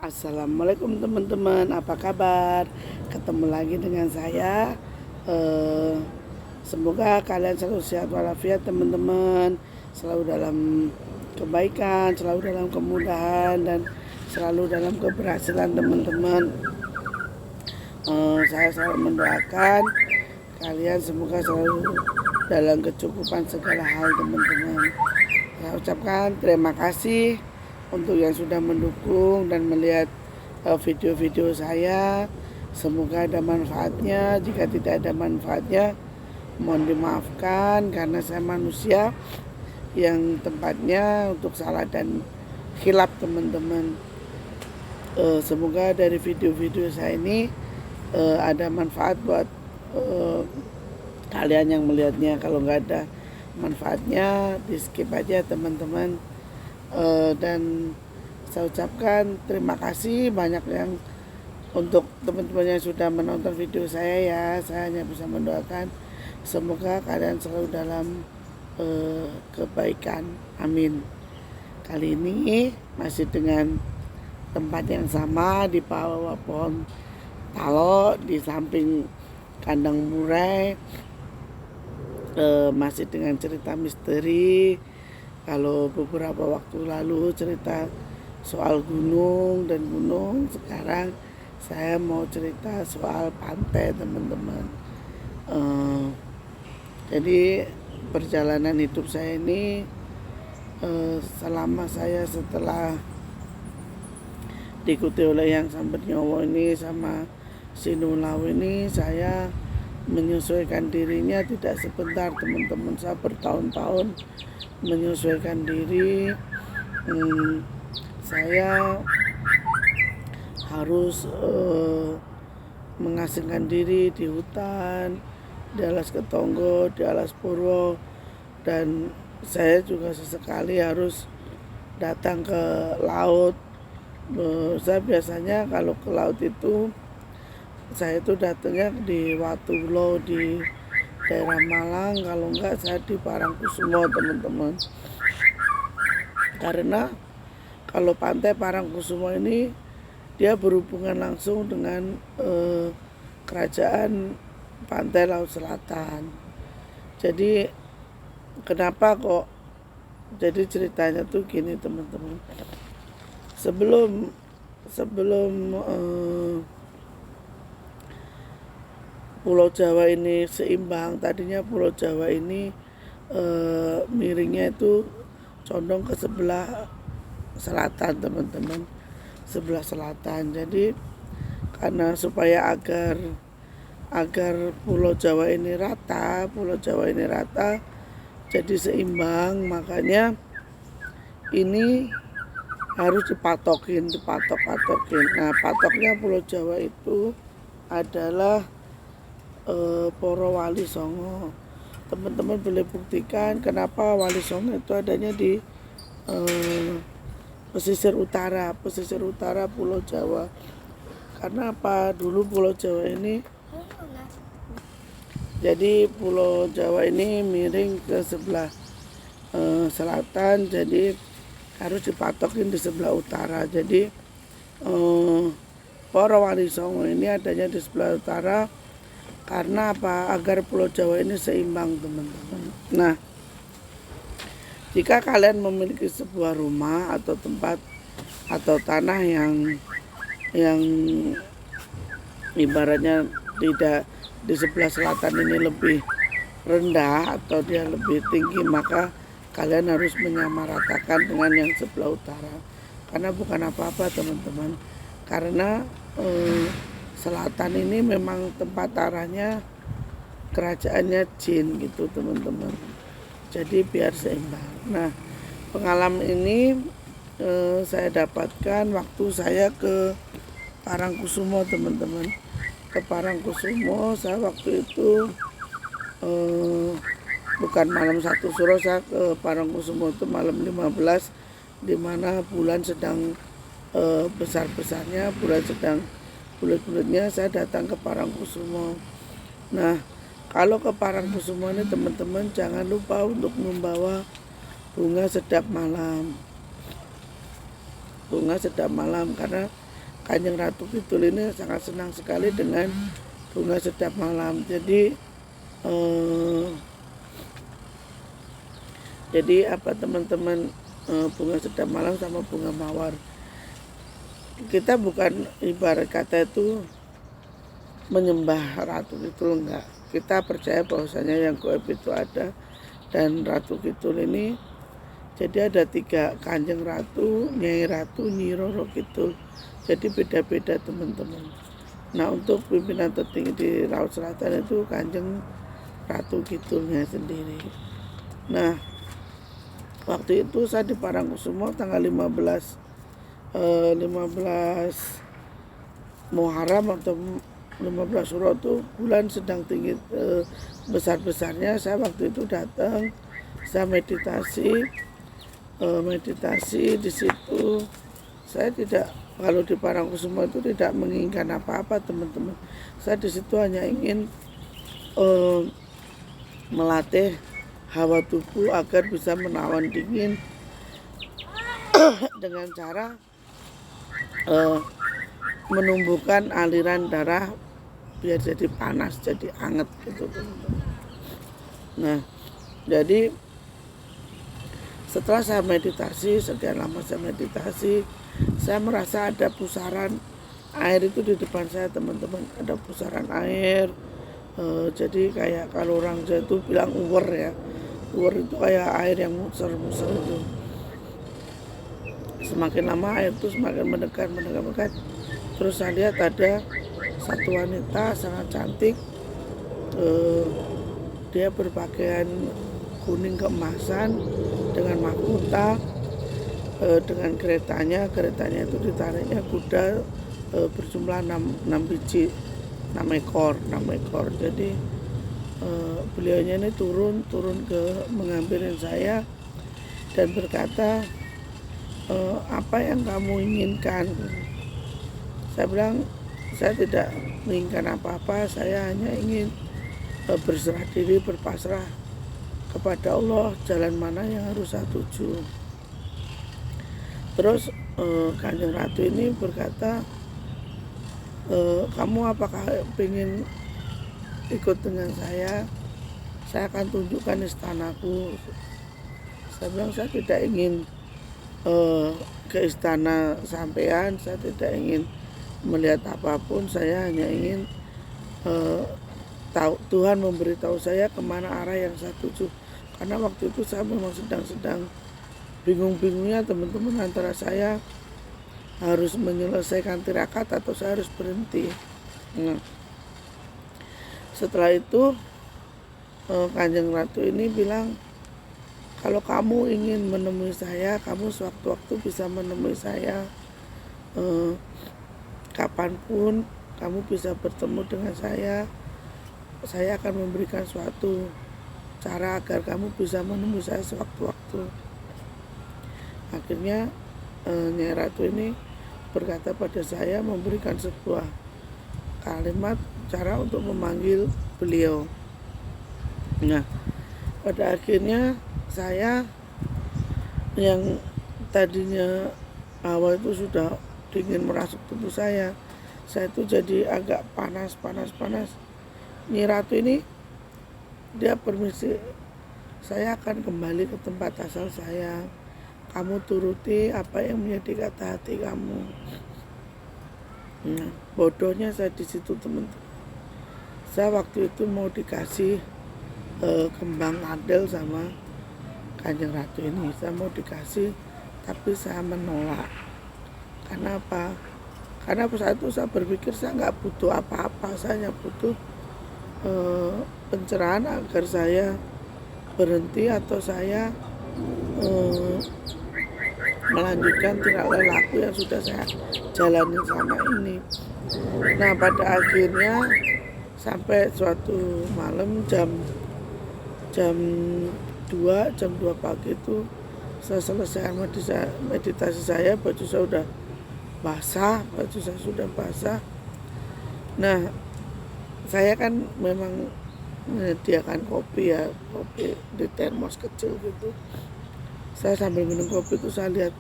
Assalamualaikum teman-teman, apa kabar? Ketemu lagi dengan saya. Eh, Semoga kalian selalu sehat walafiat teman-teman, selalu dalam kebaikan, selalu dalam kemudahan dan selalu dalam keberhasilan teman-teman. Saya selalu mendoakan kalian semoga selalu dalam kecukupan segala hal teman-teman. Saya ucapkan terima kasih untuk yang sudah mendukung dan melihat video-video saya. Semoga ada manfaatnya. Jika tidak ada manfaatnya, mohon dimaafkan karena saya manusia yang tempatnya untuk salah dan khilaf teman-teman. Semoga dari video-video saya ini ada manfaat buat kalian yang melihatnya. Kalau nggak ada manfaatnya, di skip aja teman-teman. Dan saya ucapkan terima kasih banyak yang untuk teman-teman yang sudah menonton video saya ya. Saya hanya bisa mendoakan semoga kalian selalu dalam kebaikan, amin. Kali ini masih dengan tempat yang sama di bawah pohon talo di samping kandang murai, masih dengan cerita misteri. Kalau beberapa waktu lalu cerita soal gunung dan gunung, sekarang saya mau cerita soal pantai teman-teman. Jadi perjalanan hidup saya ini, selama saya setelah diikuti oleh yang Sambat Nyowo ini sama Sinulau ini, saya menyesuaikan dirinya tidak sebentar teman-teman. Saya bertahun-tahun menyesuaikan diri. Saya harus mengasingkan diri di hutan, di alas Ketonggo, di alas Purwo, dan saya juga sesekali harus datang ke laut. Saya biasanya kalau ke laut itu saya itu datangnya di Watulo di daerah Malang, kalau enggak saya di Parangkusumo teman-teman. Karena kalau pantai Parangkusumo ini dia berhubungan langsung dengan kerajaan pantai Laut Selatan. Jadi kenapa kok jadi ceritanya tuh gini teman-teman. Sebelum Pulau Jawa ini seimbang, tadinya Pulau Jawa ini miringnya itu condong ke sebelah selatan teman-teman, sebelah selatan. Jadi karena supaya agar Pulau Jawa ini rata, jadi seimbang, makanya ini harus dipatokin. Nah, patoknya Pulau Jawa itu adalah Poro Wali Songo. Teman-teman boleh buktikan kenapa Wali Songo itu adanya di pesisir utara Pulau Jawa. Karena apa? Dulu Pulau Jawa ini, jadi Pulau Jawa ini miring ke sebelah selatan, jadi harus dipatokin di sebelah utara. Jadi Poro Wali Songo ini adanya di sebelah utara. Karena apa? Agar Pulau Jawa ini seimbang teman-teman. Nah, jika kalian memiliki sebuah rumah atau tempat atau tanah yang ibaratnya tidak di sebelah selatan ini lebih rendah atau dia lebih tinggi, maka kalian harus menyamaratakan dengan yang sebelah utara. Karena bukan apa-apa teman-teman. Karena selatan ini memang tempat arahnya kerajaannya jin gitu teman-teman. Jadi biar seimbang. Nah, pengalaman ini saya dapatkan waktu saya ke Parangkusumo teman-teman. Ke Parangkusumo saya waktu itu bukan malam 1 Suro, saya ke Parangkusumo itu malam 15, di mana bulan sedang besar-besarnya, bulan sedang bulat-bulatnya. Saya datang ke Parangkusumo. Nah, kalau ke Parangkusumo ini teman-teman jangan lupa untuk membawa bunga sedap malam. Karena Kanjeng Ratu Kidul ini sangat senang sekali dengan bunga sedap malam. Jadi apa teman-teman, bunga sedap malam sama bunga mawar, kita bukan ibarat kata itu menyembah Ratu Kidul, enggak. Kita percaya bahwasanya yang gaib itu ada, dan Ratu Kidul ini jadi ada 3, Kanjeng Ratu, Nyai Ratu, Nyi Roro Kidul. Jadi beda-beda teman-teman. Nah, untuk pimpinan tertinggi di Laut Selatan itu Kanjeng Ratu Kidulnya sendiri. Nah, waktu itu saya di Parangkusumo tanggal 15 Muharram atau 15 Suro itu bulan sedang tinggi, besar-besarnya. Saya waktu itu datang, saya meditasi di situ. Saya tidak, kalau di Parangkusumo itu tidak menginginkan apa-apa teman-teman. Saya di situ hanya ingin melatih hawa tubuh agar bisa menawan dingin dengan cara menumbuhkan aliran darah biar jadi panas, jadi hangat gitu teman-teman. Nah, jadi setelah saya meditasi, sekian lama saya meditasi, saya merasa ada pusaran air itu di depan saya teman-teman. Ada pusaran air, jadi kayak kalau orang Jawa itu bilang uwer ya. Uwer itu kayak air yang muser-muser itu. Semakin lama air itu semakin mendekat. Terus saya lihat ada satu wanita sangat cantik, dia berpakaian kuning keemasan dengan mahkota, dengan keretanya itu ditariknya kuda berjumlah 6 biji, 6 ekor. Jadi beliaunya ini turun ke menghampiri saya dan berkata, apa yang kamu inginkan? Saya bilang, saya tidak menginginkan apa-apa, saya hanya ingin berserah diri, berpasrah kepada Allah, jalan mana yang harus saya tuju. Terus Kanjeng Ratu ini berkata, kamu apakah ingin ikut dengan saya akan tunjukkan istanaku. Saya bilang, saya tidak ingin ke istana sampean, saya tidak ingin melihat apapun, saya hanya ingin Tuhan memberitahu saya kemana arah yang saya tuju. Karena waktu itu saya memang sedang bingung-bingungnya teman-teman, antara saya harus menyelesaikan tirakat atau saya harus berhenti. Nah, setelah itu Kanjeng Ratu ini bilang, kalau kamu ingin menemui saya, kamu sewaktu-waktu bisa menemui saya, kapanpun kamu bisa bertemu dengan saya akan memberikan suatu cara agar kamu bisa menemui saya sewaktu-waktu. Akhirnya Nyai Ratu ini berkata pada saya, memberikan sebuah kalimat cara untuk memanggil beliau. Nah, pada akhirnya saya yang tadinya awal itu sudah dingin merasuk tubuh saya itu jadi agak panas. Nyai Ratu ini dia permisi, saya akan kembali ke tempat asal saya, kamu turuti apa yang menjadi kata hati kamu. Nah, bodohnya saya di situ teman-teman. Saya waktu itu mau dikasih kembang kandel sama Kanjeng Ratu ini, saya mau dikasih, tapi saya menolak. Karena apa? Karena saat itu saya berpikir saya nggak butuh apa-apa, saya hanya butuh pencerahan agar saya berhenti atau saya melanjutkan tingkah laku yang sudah saya jalani selama ini. Nah, pada akhirnya sampai suatu malam jam 2 pagi itu saya selesai meditasi saya, baju saya sudah basah. Nah, saya kan memang menyediakan kopi di termos kecil gitu. Saya sambil minum kopi itu saya lihat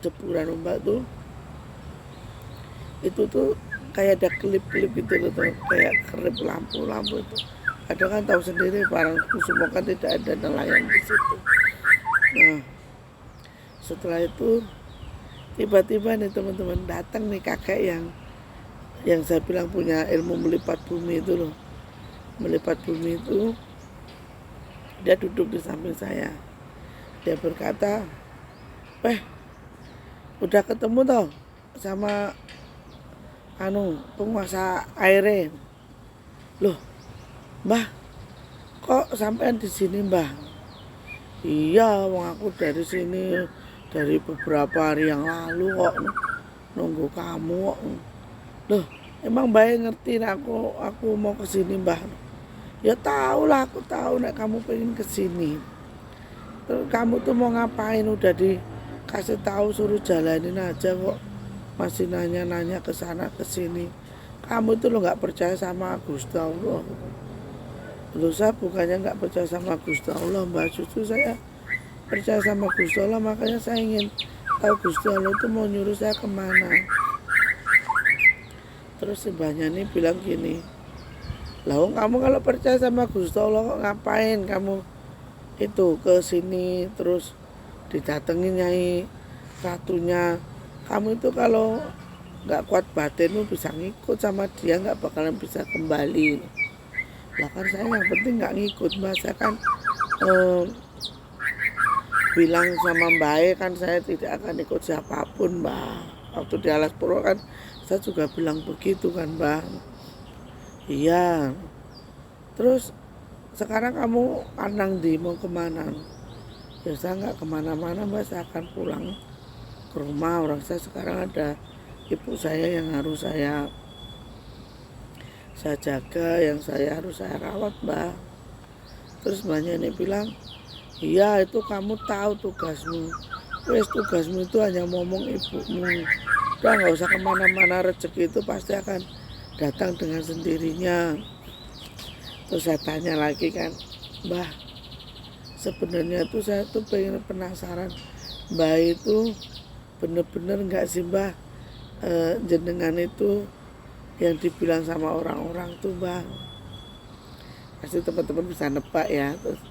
jeburan ombak tuh itu tuh kayak ada klip-klip gitu loh tuh, kayak kerip lampu-lampu itu. Kadang kan tahu sendiri Parangkusumo kan tidak ada nelayan di situ. Nah, setelah itu tiba-tiba nih teman-teman datang nih kakek yang saya bilang punya ilmu melipat bumi itu loh. Melipat bumi itu dia duduk di samping saya. Dia berkata, udah ketemu toh sama penguasa airnya. Loh, Mbah, kok sampean di sini, Mbah? Iya, wong aku dari sini dari beberapa hari yang lalu kok nunggu kamu kok. Loh, emang Mbah ngerti aku mau ke sini, Mbah? Ya tahu lah, aku tahu nek kamu pengen ke sini. Terus kamu tuh mau ngapain? Udah dikasih tahu suruh jalanin aja kok. Masih nanya-nanya ke sana ke sini. Kamu itu lo nggak percaya sama Gusti Allah. Loh, saya bukannya nggak percaya sama Gusti Allah, Mbak. Justru saya percaya sama Gusti Allah, makanya saya ingin tahu Gusti Allah itu mau nyuruh saya kemana. Terus si mbahnya ini bilang gini, lah kamu kalau percaya sama Gusti Allah kok ngapain kamu itu ke sini terus didatengin Nyai Ratunya. Kamu itu kalau nggak kuat batinmu bisa ngikut sama dia, nggak bakalan bisa kembali. Lah kan saya yang penting nggak ngikut, Mbak. Saya kan bilang sama Mbak kan saya tidak akan ikut siapapun, Mbak. Waktu di Alas Purwo kan saya juga bilang begitu kan, Mbak. Iya. Terus sekarang kamu andang di mau kemana? Ya saya nggak kemana-mana, Mbak. Saya akan pulang ke rumah. Orang saya sekarang ada ibu saya yang harus saya jaga, yang harus saya rawat, Mbak. Terus mbaknya ini bilang, iya itu kamu tahu tugasmu. Wes tugasmu itu hanya ngomong ibumu. Udah nggak usah kemana-mana, rezeki itu pasti akan datang dengan sendirinya. Terus saya tanya lagi kan, Mbah, sebenarnya tuh saya tuh pengen penasaran, Mbah itu bener-bener nggak sih, Mbah, jenengan itu yang dibilang sama orang-orang tuh, Mbah? Pasti teman-teman bisa nebak ya. Terus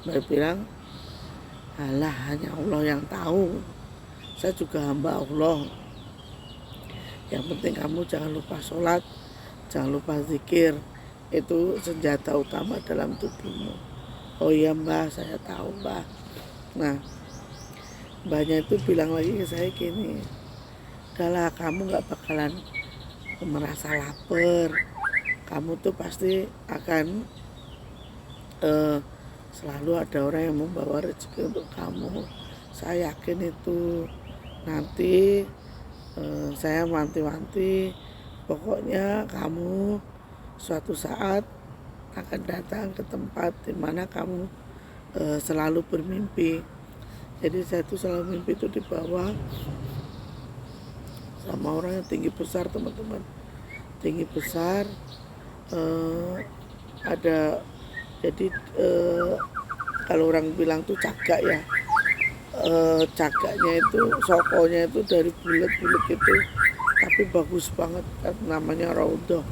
Mbah bilang, alah, hanya Allah yang tahu. Saya juga hamba Allah. Yang penting kamu jangan lupa sholat, jangan lupa zikir. Itu senjata utama dalam tubuhmu. Oh iya, Mbah, saya tahu, Mbah. Nah, Mbahnya itu bilang lagi ke saya gini, udahlah, kamu gak bakalan merasa lapar. Kamu tuh pasti akan selalu ada orang yang membawa rezeki untuk kamu. Saya yakin itu. Nanti saya wanti-wanti, pokoknya kamu suatu saat akan datang ke tempat di mana kamu selalu bermimpi. Jadi saya tuh selalu mimpi itu di bawah sama orang yang tinggi besar, teman-teman. Tinggi besar, ada, jadi kalau orang bilang tuh cagak ya, cagaknya itu, sokonya itu dari bulat-bulat itu, tapi bagus banget, namanya Raudhah.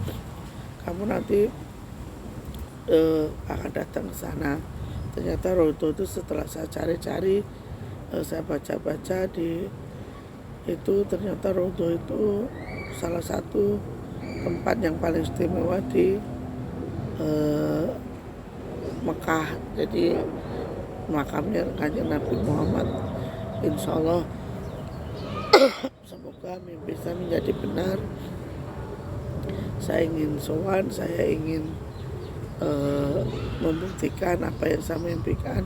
Kamu nanti akan datang ke sana. Ternyata Raudhah itu setelah saya cari-cari, saya baca-baca di itu, ternyata Raudhah itu salah satu tempat yang paling istimewa di Mekah. Jadi makamnya Kanjeng Nabi Muhammad. Insya Allah semoga mimpi saya menjadi benar. Saya ingin sowan, saya ingin membuktikan apa yang saya mimpikan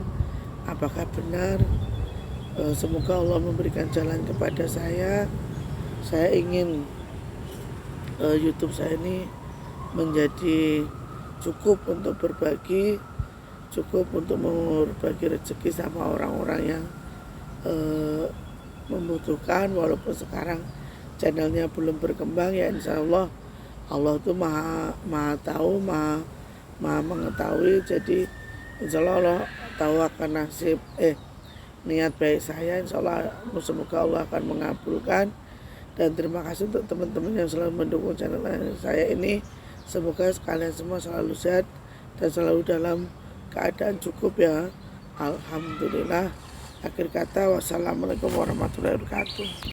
apakah benar. Semoga Allah memberikan jalan kepada saya. Saya ingin YouTube saya ini menjadi cukup untuk berbagi, cukup untuk berbagi rezeki sama orang-orang yang membutuhkan. Walaupun sekarang channelnya belum berkembang, ya insya Allah Allah itu maha tahu, maha mengetahui. Jadi insya Allah Allah tahu akan nasib niat baik saya, insya Allah semoga Allah akan mengabulkan. Dan terima kasih untuk teman-teman yang selalu mendukung channel saya ini. Semoga kalian semua selalu sehat dan selalu dalam keadaan cukup ya. Alhamdulillah. Akhir kata, wassalamualaikum warahmatullahi wabarakatuh.